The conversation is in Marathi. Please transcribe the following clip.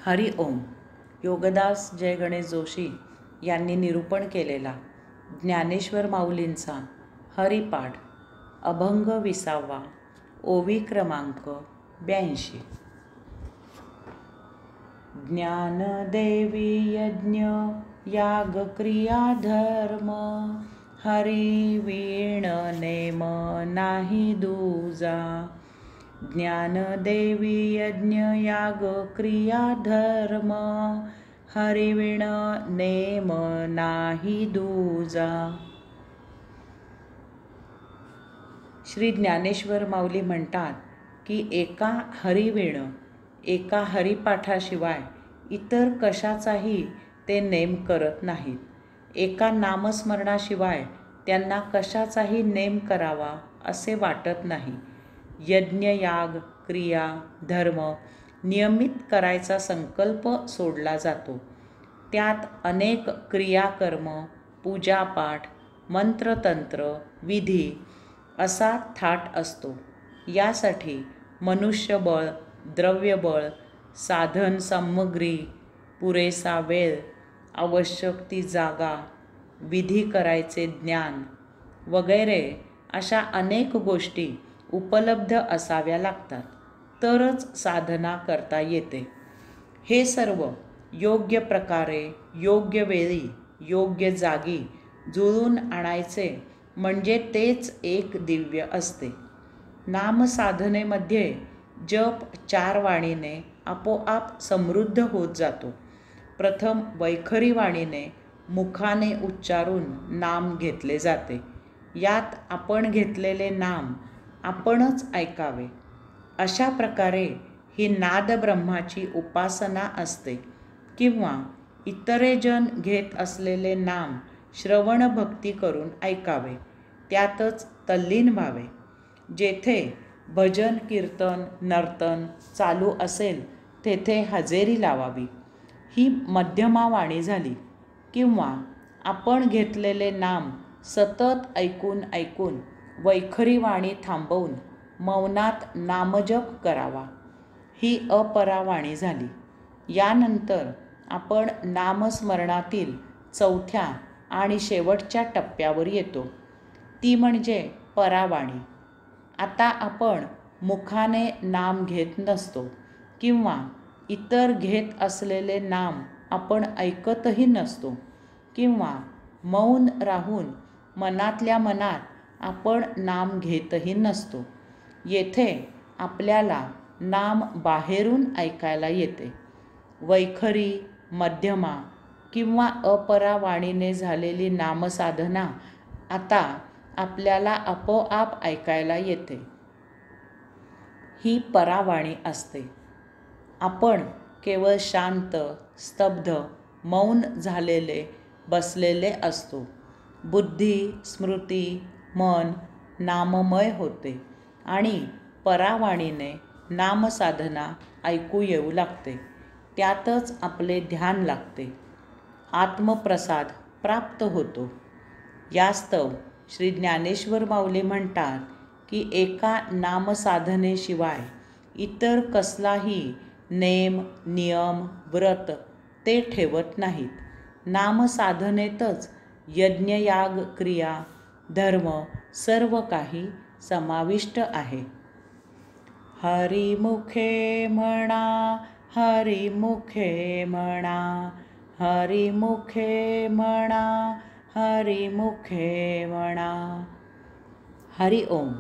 हरि ओम. योगदास जय गणेश जोशी यांनी निरूपण केलेला ज्ञानेश्वर माऊलींचा हरिपाठ अभंग 20वा, ओवी क्रमांक 82. ज्ञानदेवी यज्ञ याग क्रिया धर्म, हरि वीण नेम नाही दूजा. ज्ञानदेवी यज्ञ याग क्रिया धर्म, हरिविण नेम नाही दूजा. श्री ज्ञानेश्वर माऊली म्हणतात की एका हरिविण, एका हरिपाठाशिवाय इतर कशाचाही ते नेम करत नाहीत. एका नामस्मरणाशिवाय त्यांना कशाचाही नेम करावा असे वाटत नाही. यज्ञ याग क्रिया धर्म नियमित करायचा संकल्प सोडला जातो. त्यात अनेक क्रियाकर्म, पूजापाठ, मंत्रतंत्र, विधी असा थाट असतो. यासाठी मनुष्यबळ, द्रव्यबळ, साधन सामग्री, पुरेसा वेळ, आवश्यक ती जागा, विधी करायचे ज्ञान वगैरे अशा अनेक गोष्टी उपलब्ध असाव्या लागतात, तरच साधना करता येते. हे सर्व योग्य प्रकारे, योग्य वेळी, योग्य जागी जुळून आणायचे म्हणजे तेच एक दिव्य असते. नामसाधनेमध्ये जप 4 वाणीने आपोआप समृद्ध होत जातो. प्रथम वैखरी वाणीने मुखाने उच्चारून नाम घेतले जाते. यात आपण घेतलेले नाम आपणच ऐकावे. अशा प्रकारे ही नादब्रह्माची उपासना असते. किंवा इतरेजण घेत असलेले नाम श्रवणभक्ती करून ऐकावे, त्यातच तल्लीन व्हावे. जेथे भजन कीर्तन नर्तन चालू असेल तेथे हजेरी लावावी. ही मध्यमा वाणी झाली. किंवा आपण घेतलेले नाम सतत ऐकून ऐकून वैखरी वाणी थांबवून मौनात नामजप करावा. ही अपरा वाणी झाली. यानंतर आपण नामस्मरणातील चौथ्या आणि शेवटच्या टप्प्यावर येतो, ती म्हणजे परावाणी. आता आपण मुखाने नाम घेत नसतो किंवा इतर घेत असलेले नाम आपण ऐकतही नसतो किंवा मौन राहून मनातल्या मनात आपण नाम घेतही नसतो. येथे आपल्याला नाम बाहेरून ऐकायला येते. वैखरी, मध्यमा किंवा अपरा वाणीने झालेली नामसाधना आता आपल्याला आपोआप ऐकायला येते. ही परावाणी असते. आपण केवळ शांत, स्तब्ध, मौन झालेले बसलेले असतो. बुद्धी, स्मृती, मन नाममय होते आणि परावाणीने नामसाधना ऐकू येऊ लागते. त्यातच आपले ध्यान लागते. आत्मप्रसाद प्राप्त होतो. यास्तव श्री ज्ञानेश्वर माऊली म्हणतात की एका नामसाधनेशिवाय इतर कसलाही नेम, नियम, व्रत ते ठेवत नाहीत. नामसाधनेतच यज्ञयाग क्रिया धर्म सर्व काही समाविष्ट आहे. हरिमुखे म्हणा, हरिमुखे म्हणा, हरिमुखे म्हणा, हरिमुखे म्हणा. हरि ओम.